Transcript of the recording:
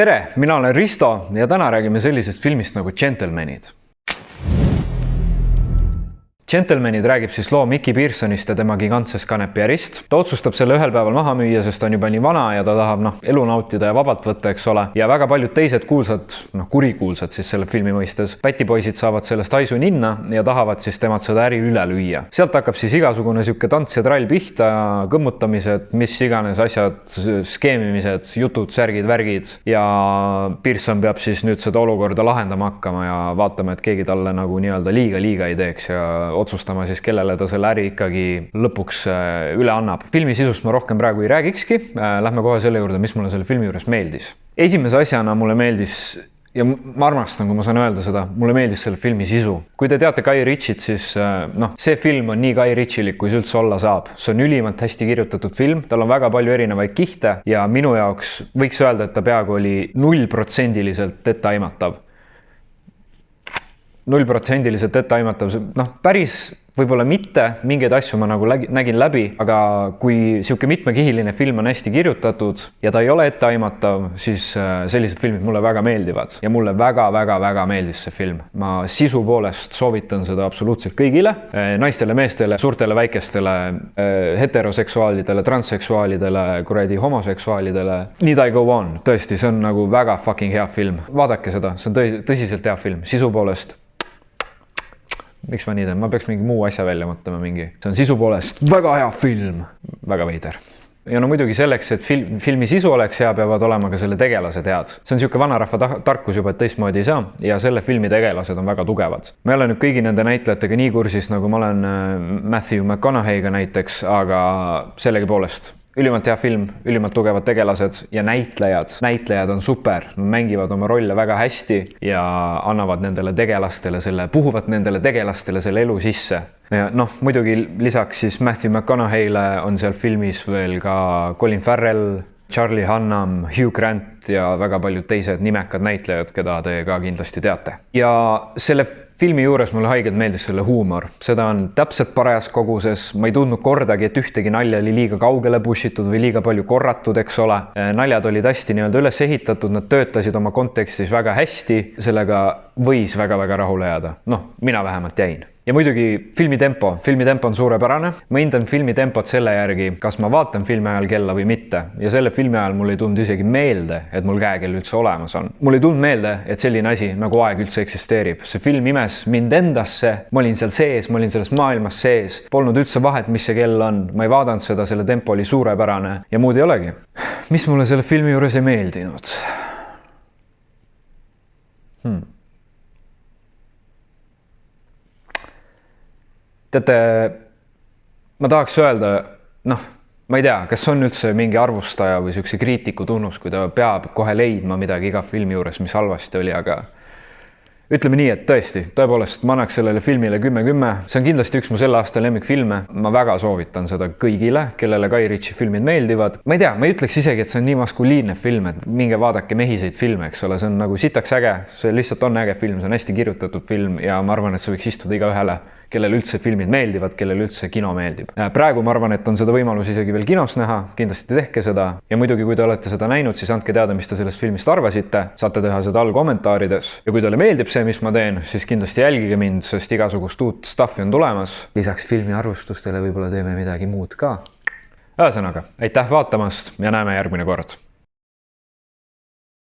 tere, mina olen Risto ja täna räägime sellisest filmist nagu Gentlemanid. Gentlemanid räägib siis loo Mickey Pearsonist ja tema gigantsest kanepierist. Ta otsustab selle ühel päeval maha müüa, sest ta on juba nii vana ja ta tahab elu nautida ja vabalt võtta, eks ole. Ja väga paljud teised kuulsad, kurikuulsad siis selle filmi mõistes. Pätipoisid saavad sellest haisu ninna ja tahavad siis temad seda äri üle lüüa. Sealt hakkab siis igasugune siuke tants ja trall pihta, kõmmutamised, mis iganes asjad, skeemimised, jutud, särgid, värgid. Ja Pearson peab siis nüüd seda olukorda lahendama hakkama ja vaatama, et keegi talle nagu nii-öelda liiga ei teeks ja otsustama siis, kellele ta selle äri ikkagi lõpuks üle annab. Filmi sisust ma rohkem praegu ei räägikski. Lähme kohe selle juurde, mis mulle selle filmi juures meeldis. Esimese asjana mulle meeldis, ja ma armastan, kui ma saan öelda seda, mulle meeldis selle filmi sisu. Kui te teate Guy Ritchit, siis see film on nii Guy Ritchilik, kui see üldse olla saab. See on ülimalt hästi kirjutatud film, tal on väga palju erinevaid kihte ja minu jaoks võiks öelda, et ta peaaegu oli 0% etteaimatav. 0% etteaimatav, päris võib-olla mitte, mingeid asju ma nagu nägin läbi, aga kui siuke mitmekihiline film on hästi kirjutatud ja ta ei ole etteaimatav, siis sellised filmid mulle väga meeldivad ja mulle väga meeldis see film. Ma sisu poolest soovitan seda absoluutselt kõigile, naistele, meestele, suurtele, väikestele, heteroseksuaalidele, transseksuaalidele, kuradi homoseksuaalidele. Need I go on, tõesti, see on nagu väga fucking hea film. Vaadake seda, see on tõsiselt hea film, sisu poolest. Miks ma nii teen? Ma peaks mingi muu asja välja mõtlema mingi. See on sisu poolest väga hea film. Väga veider. Ja muidugi selleks, et filmi sisu oleks hea, peavad olema ka selle tegelased head. See on siuke vanarahva tarkus juba, et teistmoodi ei saa ja selle filmi tegelased on väga tugevad. Ma ei ole nüüd kõigi nende näitlejatega nii kursis, nagu ma olen Matthew McConaughey'ga näiteks, aga sellegi poolest ülimalt hea film, ülimalt tugevad tegelased ja näitlejad. Näitlejad on super, nad mängivad oma rolle väga hästi ja annavad nendele tegelastele puhuvad nendele tegelastele selle elu sisse. Ja muidugi lisaks siis Matthew McConaughey'le on seal filmis veel ka Colin Farrell, Charlie Hunnam, Hugh Grant ja väga paljud teised nimekad näitlejad, keda te ka kindlasti teate. Ja selle filmi juures mulle haigelt meeldis selle huumor. Seda on täpselt parajas koguses. Ma ei tundnud kordagi, et ühtegi nalja oli liiga kaugele pussitud või liiga palju korratud, eks ole. Naljad olid hästi nii-öelda üles ehitatud, nad töötasid oma kontekstis väga hästi. Sellega võis väga rahule jääda. Mina vähemalt jäin. Ja muidugi filmi tempo on suurepärane. Ma hindan filmi tempot selle järgi, kas ma vaatan filmi ajal kella või mitte. Ja selle filmi ajal mul ei tulnud isegi meelde, et mul käekell üldse olemas on. Mul ei tulnud meelde, et selline asi nagu aeg üldse eksisteerib. See film imes mind endasse, ma olin seal sees, ma olin selles maailmas sees. Polnud üldse vahet, mis see kell on. Ma ei vaadanud seda, selle tempo oli suurepärane ja muud ei olegi. Mis mulle selle filmi juures ei meeldinud? Teate, ma tahaks öelda, ma ei tea, kas on üldse mingi arvustaja või siukse kriitiku tunnus, kui ta peab kohe leidma midagi iga filmi juures, mis halvasti oli, aga ütleme nii, et tõepoolest, ma annaks sellele filmile 10-10. See on kindlasti üks mu selle aasta lemmikfilme. Ma väga soovitan seda kõigile, kellele Guy Ritchie filmid meeldivad. Ma ei tea, ma ei ütleks isegi, et see on nii maskuliinne film, et minge vaadake mehiseid filme, eks ole. See on nagu sitaks äge, see lihtsalt on äge film, see on hästi kirjutatud film ja ma arvan, et see võiks istuda iga ühele, kellel üldse filmid meeldivad, kellel üldse kino meeldib. Praegu ma arvan, et on seda võimalus isegi veel kinos näha, kindlasti tehke seda. Ja muidugi, kui te olete seda näinud, siis andke teada, mis te sellest filmist arvasite. Saate teha seda all kommentaarides. Ja kui teile meeldib see, mis ma teen, siis kindlasti jälgige mind, sest igasugust uut stuffi on tulemas. Lisaks filmi arvustustele võib-olla teeme midagi muud ka. Ühesõnaga, aitäh vaatamast ja näeme järgmine kord.